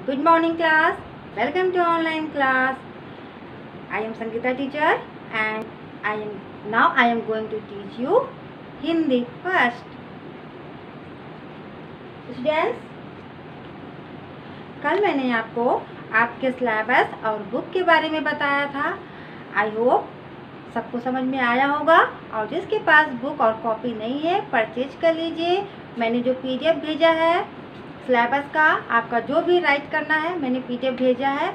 Good morning class. Welcome to online class. I am Sangeeta teacher and I am going to teach you Hindi first. Students, कल मैंने आपको आपके syllabus और book के बारे में बताया था। आई होप सबको समझ में आया होगा। और जिसके पास बुक और कॉपी नहीं है परचेज कर लीजिए। मैंने जो PDF भेजा है सिलेबस का, आपका जो भी राइट करना है मैंने PDF भेजा है,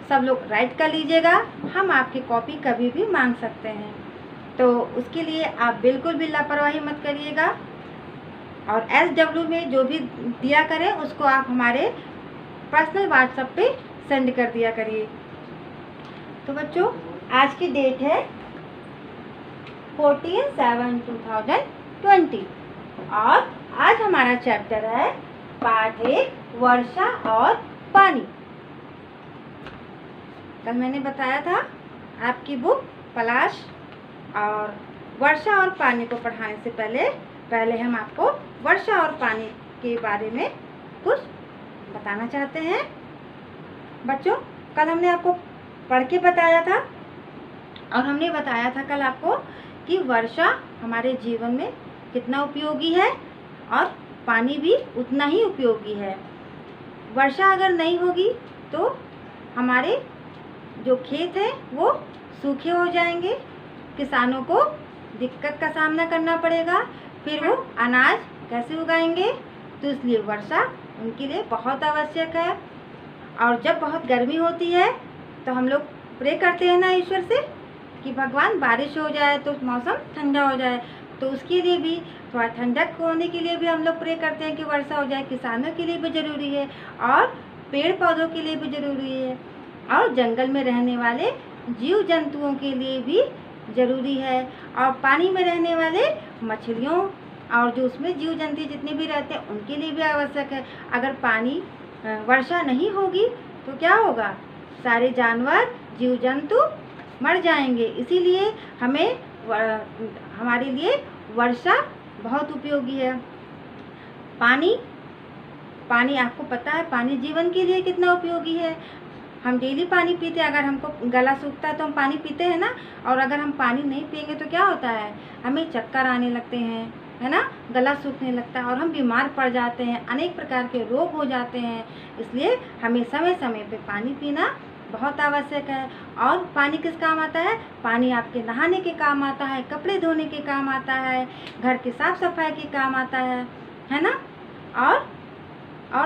सब लोग राइट कर लीजिएगा। हम आपकी कॉपी कभी भी मांग सकते हैं, तो उसके लिए आप बिल्कुल भी लापरवाही मत करिएगा। और SW में जो भी दिया करें उसको आप हमारे पर्सनल व्हाट्सएप पे सेंड कर दिया करिए। तो बच्चों, आज की डेट है 14/7/2020 और आज हमारा चैप्टर है पार्ट 1 वर्षा और पानी। कल मैंने बताया था आपकी बुक पलाश और वर्षा और पानी को पढ़ाने से पहले हम आपको वर्षा और पानी के बारे में कुछ बताना चाहते हैं। बच्चों, कल हमने आपको पढ़ के बताया था और हमने बताया था कल आपको कि वर्षा हमारे जीवन में कितना उपयोगी है और पानी भी उतना ही उपयोगी है। वर्षा अगर नहीं होगी तो हमारे जो खेत हैं वो सूखे हो जाएंगे, किसानों को दिक्कत का सामना करना पड़ेगा, फिर वो अनाज कैसे उगाएंगे। तो इसलिए वर्षा उनके लिए बहुत आवश्यक है। और जब बहुत गर्मी होती है तो हम लोग प्रे करते हैं ना ईश्वर से कि भगवान बारिश हो जाए तो मौसम ठंडा हो जाए। तो उसके लिए भी थोड़ा ठंडक होने के लिए भी हम लोग प्रे करते हैं कि वर्षा हो जाए। किसानों के लिए भी ज़रूरी है और पेड़ पौधों के लिए भी ज़रूरी है और जंगल में रहने वाले जीव जंतुओं के लिए भी ज़रूरी है और पानी में रहने वाले मछलियों और जो उसमें जीव जंतु जितने भी रहते हैं उनके लिए भी आवश्यक है। अगर वर्षा नहीं होगी तो क्या होगा? सारे जानवर जीव जंतु मर जाएंगे। इसीलिए हमारे लिए वर्षा बहुत उपयोगी है। पानी आपको पता है पानी जीवन के लिए कितना उपयोगी है। हम डेली पानी पीते हैं। अगर हमको गला सूखता है तो हम पानी पीते हैं ना। और अगर हम पानी नहीं पिएंगे तो क्या होता है? हमें चक्कर आने लगते हैं, है ना, गला सूखने लगता है और हम बीमार पड़ जाते हैं, अनेक प्रकार के रोग हो जाते हैं। इसलिए हमें समय समय पे पानी पीना बहुत आवश्यक है। और पानी किस काम आता है? पानी आपके नहाने के काम आता है, कपड़े धोने के काम आता है, घर की साफ सफाई के काम आता है ना। और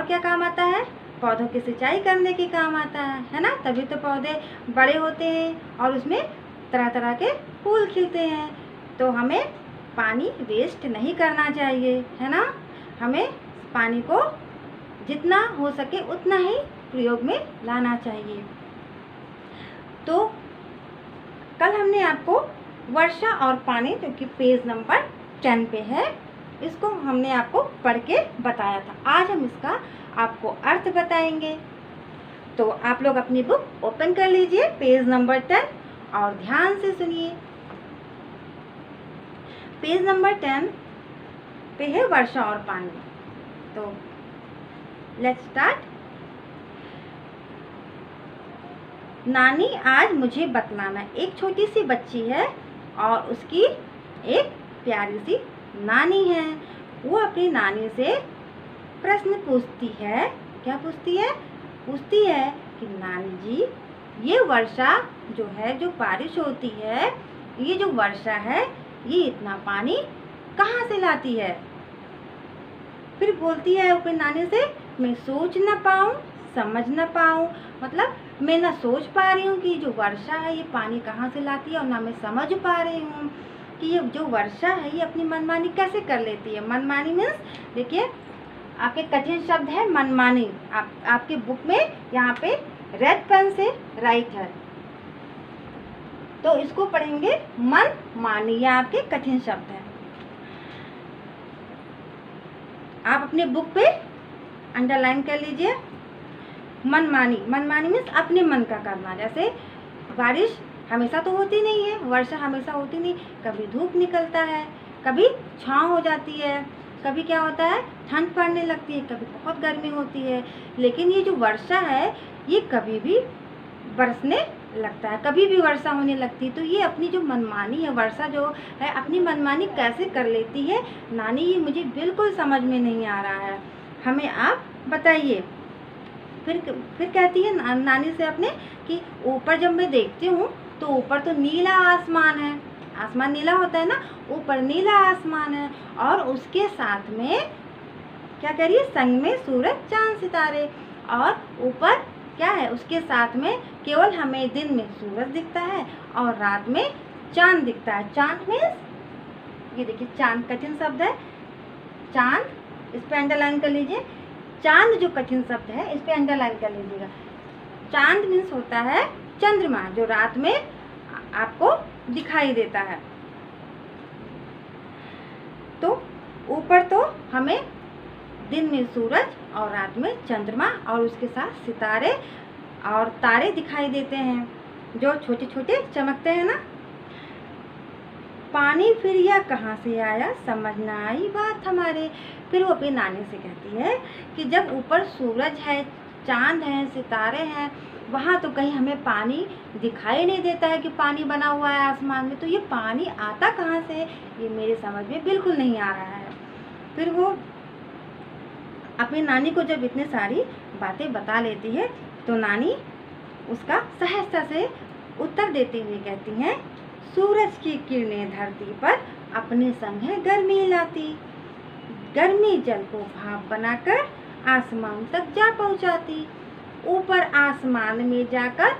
क्या काम आता है? पौधों की सिंचाई करने के काम आता है ना। तभी तो पौधे बड़े होते हैं और उसमें तरह तरह के फूल खिलते हैं। तो हमें पानी वेस्ट नहीं करना चाहिए, है ना। हमें पानी को जितना हो सके उतना ही प्रयोग में लाना चाहिए। तो कल हमने आपको वर्षा और पानी, जो कि पेज नंबर 10 पे है, इसको हमने आपको पढ़ के बताया था। आज हम इसका आपको अर्थ बताएंगे। तो आप लोग अपनी बुक ओपन कर लीजिए, पेज नंबर 10, और ध्यान से सुनिए। पेज नंबर 10 पे है वर्षा और पानी। तो लेट्स स्टार्ट। नानी आज मुझे बतलाना। एक छोटी सी बच्ची है और उसकी एक प्यारी सी नानी है। वो अपनी नानी से प्रश्न पूछती है। क्या पूछती है? पूछती है कि नानी जी, ये वर्षा जो है, जो बारिश होती है, ये जो वर्षा है, ये इतना पानी कहाँ से लाती है? फिर बोलती है अपनी नानी से, मैं सोच न पाऊँ, समझ न पाऊँ। मतलब मैं ना सोच पा रही हूँ कि जो वर्षा है ये पानी कहाँ से लाती है, और ना मैं समझ पा रही हूँ कि ये जो वर्षा है ये अपनी मनमानी कैसे कर लेती है। मनमानी मीन्स, देखिए आपके कठिन शब्द है मनमानी। आपके बुक में यहाँ पे रेड पेन से राइट है, तो इसको पढ़ेंगे मनमानी। यह आपके कठिन शब्द है। आप अपने बुक पे अंडरलाइन कर लीजिए। मनमानी मीन्स अपने मन का करना। जैसे बारिश हमेशा तो होती नहीं है, वर्षा हमेशा होती नहीं, कभी धूप निकलता है, कभी छाँव हो जाती है, कभी क्या होता है ठंड पड़ने लगती है, कभी बहुत गर्मी होती है। लेकिन ये जो वर्षा है ये कभी भी बरसने लगता है, कभी भी वर्षा होने लगती है। तो ये अपनी जो मनमानी है, वर्षा जो है अपनी मनमानी कैसे कर लेती है नानी, ये मुझे बिल्कुल समझ में नहीं आ रहा है, हमें आप बताइए। फिर कहती है नानी से अपने कि ऊपर जब मैं देखती हूँ तो ऊपर तो नीला आसमान है, आसमान नीला होता है ना, ऊपर नीला आसमान है और उसके साथ में क्या कह रही है, संग में सूरज चांद सितारे, और ऊपर क्या है उसके साथ में केवल हमें दिन में सूरज दिखता है और रात में चांद दिखता है। चांद मीन्स ये देखिए, चांद कठिन शब्द है, चांद इस पे अंडरलाइन कर लीजिए। चांद जो कठिन शब्द है इस पे अंडरलाइन कर लीजिएगा। चांद मीन्स होता है चंद्रमा, जो रात में आपको दिखाई देता है। तो ऊपर तो हमें दिन में सूरज और रात में चंद्रमा और उसके साथ सितारे और तारे दिखाई देते हैं जो छोटे छोटे चमकते हैं ना। पानी फिर यह कहाँ से आया, समझ ना आई बात हमारे। फिर वो अपनी नानी से कहती है कि जब ऊपर सूरज है, चांद है, सितारे हैं, वहाँ तो कहीं हमें पानी दिखाई नहीं देता है कि पानी बना हुआ है आसमान में, तो ये पानी आता कहाँ से, ये मेरे समझ में बिल्कुल नहीं आ रहा है। फिर वो अपनी नानी को जब इतनी सारी बातें बता लेती है तो नानी उसका सहजता से उत्तर देते हुए कहती हैं, सूरज की किरणें धरती पर अपने संग है गर्मी लाती, गर्मी जल को भाप बनाकर आसमान तक जा पहुंचाती, ऊपर आसमान में जाकर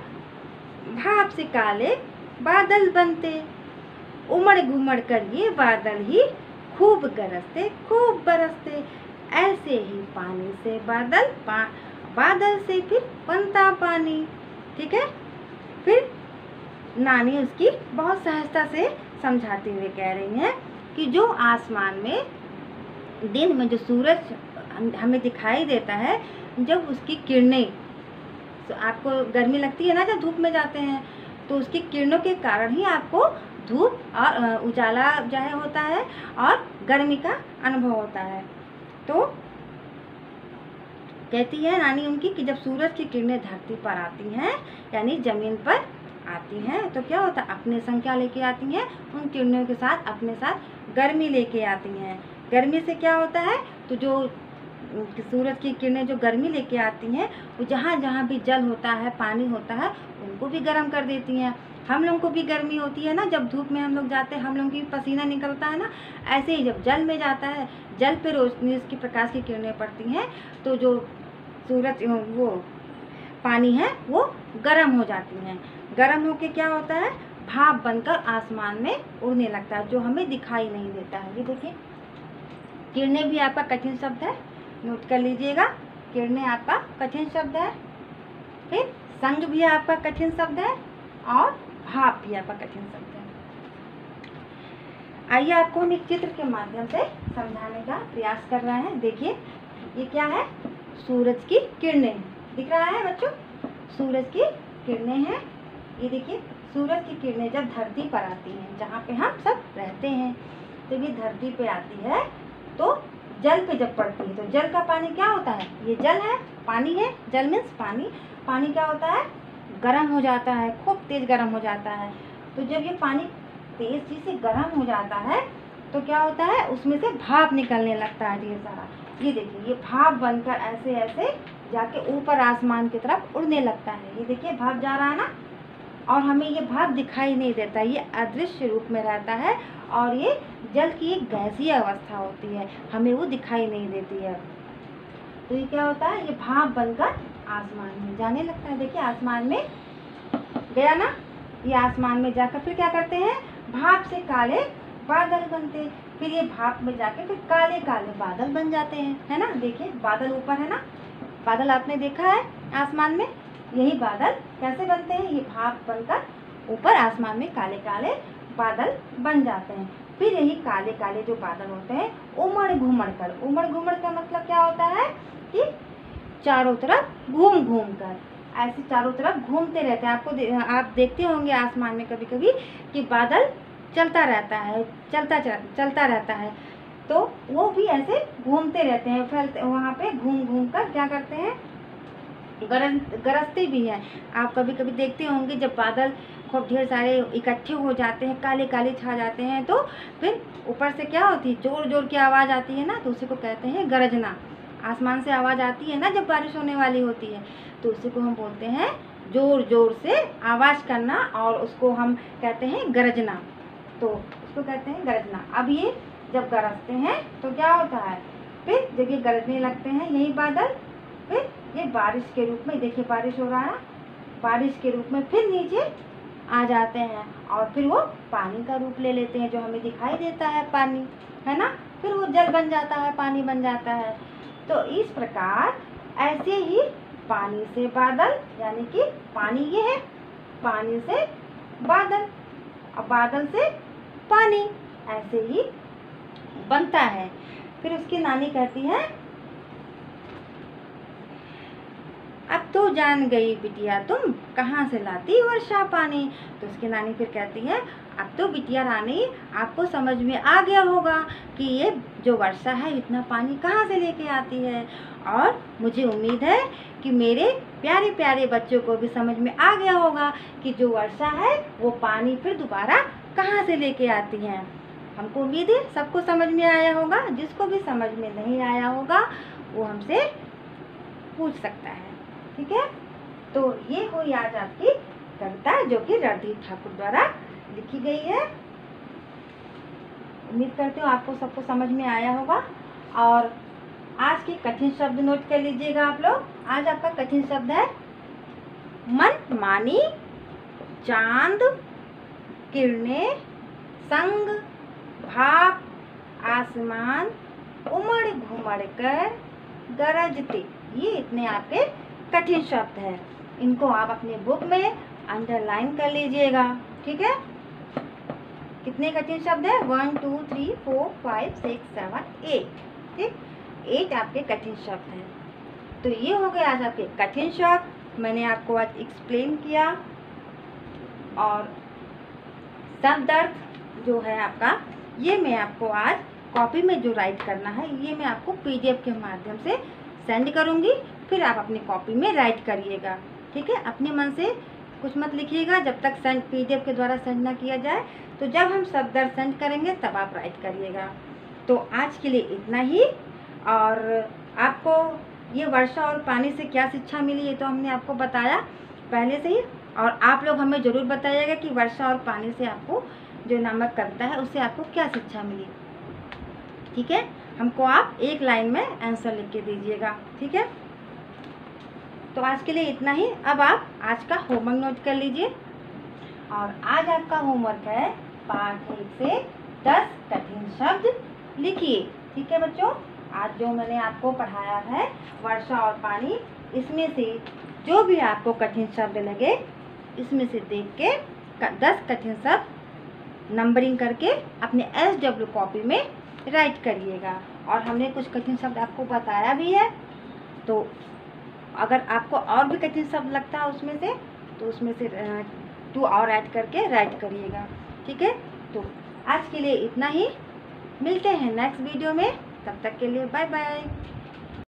भाप से काले बादल बनते, उमड़ घुमड़ कर ये बादल ही खूब गरजते खूब बरसते, ऐसे ही पानी से बादल, बादल से फिर बनता पानी। ठीक है। फिर नानी उसकी बहुत सहजता से समझाते हुए कह रही हैं कि जो आसमान में दिन में जो सूरज हमें दिखाई देता है, जब उसकी किरणें, तो आपको गर्मी लगती है ना जब धूप में जाते हैं, तो उसकी किरणों के कारण ही आपको धूप और उजाला जो है होता है और गर्मी का अनुभव होता है। तो कहती है नानी उनकी कि जब सूरज की किरणें धरती पर आती हैं, यानी जमीन पर आती हैं, तो क्या होता है अपने संग क्या लेके आती हैं, उन किरणों के साथ अपने साथ गर्मी लेके आती हैं। गर्मी से क्या होता है, तो जो सूरज की किरणें जो गर्मी लेके आती हैं, वो जहाँ जहाँ भी जल होता है, पानी होता है, उनको भी गर्म कर देती हैं। हम लोगों को भी गर्मी होती है ना, जब धूप में हम लोग जाते हैं, हम लोगों की पसीना निकलता है ना, ऐसे ही जब जल में जाता है, जल पे रोशनी उसकी प्रकाश की किरणें पड़ती हैं, तो जो सूरज वो पानी है वो गर्म हो जाती हैं। गर्म होके क्या होता है, भाप बनकर आसमान में उड़ने लगता है, जो हमें दिखाई नहीं देता है। ये देखिए, किरणें भी आपका कठिन शब्द है, नोट कर लीजिएगा। किरणें आपका कठिन शब्द है, फिर संग भी आपका कठिन शब्द है और भाप भी आपका कठिन शब्द है। आइए आपको हम एक चित्र के माध्यम से समझाने का प्रयास कर रहे हैं। देखिए, ये क्या है, सूरज की किरणें दिख रहा है बच्चों, सूरज की किरणें हैं। ये देखिए, सूरज की किरणें जब धरती पर आती हैं, जहाँ पे हम सब रहते हैं, तो ये धरती पे आती है, तो जल पे जब पड़ती है, तो जल का पानी क्या होता है, ये जल है, पानी है, जल मीन्स पानी। पानी क्या होता है, गर्म हो जाता है, खूब तेज गर्म हो जाता है। तो जब ये पानी तेजी से गर्म हो जाता है, तो क्या होता है, उसमें से भाप निकलने लगता है ढेर सारा। ये देखिए, ये भाप बनकर ऐसे ऐसे जाके ऊपर आसमान की तरफ उड़ने लगता है। ये देखिए, भाप जा रहा है ना, और हमें ये भाप दिखाई नहीं देता, ये अदृश्य रूप में रहता है, और ये जल की एक गैसीय अवस्था होती है, हमें वो दिखाई नहीं देती है। तो ये क्या होता है, ये भाप बनकर आसमान में जाने लगता है। देखिए, आसमान में गया ना, ये आसमान में जाकर फिर क्या करते हैं, भाप से काले बादल बनते, फिर ये भाप में जाके फिर काले काले बादल बन जाते हैं, है ना। देखिए, बादल ऊपर है ना, बादल आपने देखा है आसमान में, यही बादल कैसे बनते हैं, ये भाप बनकर ऊपर आसमान में काले काले बादल बन जाते हैं। फिर यही काले काले जो बादल होते हैं, उमड़ घुमड़ का मतलब क्या होता है कि चारों तरफ घूम घूम कर ऐसे चारों तरफ घूमते रहते हैं। आप देखते होंगे आसमान में कभी कभी कि बादल चलता रहता है, चलता रहता है, तो वो भी ऐसे घूमते रहते हैं, फैलते वहाँ पे घूम घूम कर क्या करते हैं, गरजते भी हैं। आप कभी कभी देखते होंगे जब बादल खूब ढेर सारे इकट्ठे हो जाते हैं, काले काले छा जाते हैं, तो फिर ऊपर से क्या होती है, जोर जोर की आवाज़ आती है ना, तो उसी को कहते हैं गरजना। आसमान से आवाज़ आती है ना जब बारिश होने वाली होती है, तो उसी को हम बोलते हैं जोर जोर से आवाज़ करना, और उसको हम कहते हैं गरजना। तो उसको कहते हैं गरजना। अब ये जब गरजते हैं तो क्या होता है, फिर जब ये गरजने लगते हैं यही बादल, फिर ये बारिश के रूप में, देखिए बारिश हो रहा है, बारिश के रूप में फिर नीचे आ जाते हैं, और फिर वो पानी का रूप ले लेते हैं, जो हमें दिखाई देता है पानी, है ना। फिर वो जल बन जाता है, पानी बन जाता है। तो इस प्रकार ऐसे ही पानी से बादल, यानी कि पानी ये है, पानी से बादल और बादल से पानी, ऐसे ही बनता है। फिर उसकी नानी कहती है, अब तो जान गई बिटिया तुम कहाँ से लाती वर्षा पानी। तो उसकी नानी फिर कहती है, अब तो बिटिया रानी आपको समझ में आ गया होगा कि ये जो वर्षा है इतना पानी कहाँ से लेके आती है, और मुझे उम्मीद है कि मेरे प्यारे प्यारे बच्चों को भी समझ में आ गया होगा कि जो वर्षा है वो पानी फिर दोबारा कहाँ से लेके आती है। हमको उम्मीद है सबको समझ में आया होगा। जिसको भी समझ में नहीं आया होगा वो हमसे पूछ सकता है, ठीक है। तो ये हुई आज आपकी कविता, जो कि रणधीर ठाकुर द्वारा लिखी गई है। उम्मीद करती हूँ आपको सबको समझ में आया होगा। और आज की कठिन शब्द नोट कर लीजिएगा आप लोग। आज आपका कठिन शब्द है मन मानी, चांद, किरणें, संग, भाप, आसमान, उमड़ घुमड़ कर, गरजते। ये इतने आपके कठिन शब्द है। इनको आप अपने बुक में अंडरलाइन कर लीजिएगा, ठीक है। कितने कठिन शब्द है, 1 2 3 4 5 6 7 8, ठीक, 8 आपके कठिन शब्द हैं। तो ये हो गए आज आपके कठिन शब्द, मैंने आपको आज एक्सप्लेन किया। और शब्द अर्थ जो है आपका, ये मैं आपको आज कॉपी में जो राइट करना है, ये मैं आपको PDF के माध्यम से सेंड करूँगी। फिर आप अपनी कॉपी में राइट करिएगा, ठीक है। अपने मन से कुछ मत लिखिएगा जब तक PDF के द्वारा सेंड ना किया जाए। तो जब हम शब्द अर्थ सेंड करेंगे तब आप राइट करिएगा। तो आज के लिए इतना ही। और आपको ये वर्षा और पानी से क्या शिक्षा मिली, ये तो हमने आपको बताया पहले से ही। और आप लोग हमें ज़रूर बताइएगा कि वर्षा और पानी से आपको जो नामक कविता है उससे आपको क्या शिक्षा मिली, ठीक है। हमको आप एक लाइन में आंसर लिख के दीजिएगा, ठीक है। तो आज के लिए इतना ही। अब आप आज का होमवर्क नोट कर लीजिए। और आज आपका होमवर्क है पाठ 1 से 10 कठिन शब्द लिखिए, ठीक है बच्चों। आज जो मैंने आपको पढ़ाया है वर्षा और पानी, इसमें से जो भी आपको कठिन शब्द लगे, इसमें से देख के 10 कठिन शब्द नंबरिंग करके अपने SW कॉपी में राइट करिएगा। और हमने कुछ कठिन शब्द आपको बताया भी है, तो अगर आपको और भी कठिन शब्द लगता है उसमें से, तो उसमें से 2 और ऐड करके राइट करिएगा, ठीक है। तो आज के लिए इतना ही, मिलते हैं नेक्स्ट वीडियो में। तब तक के लिए बाय बाय।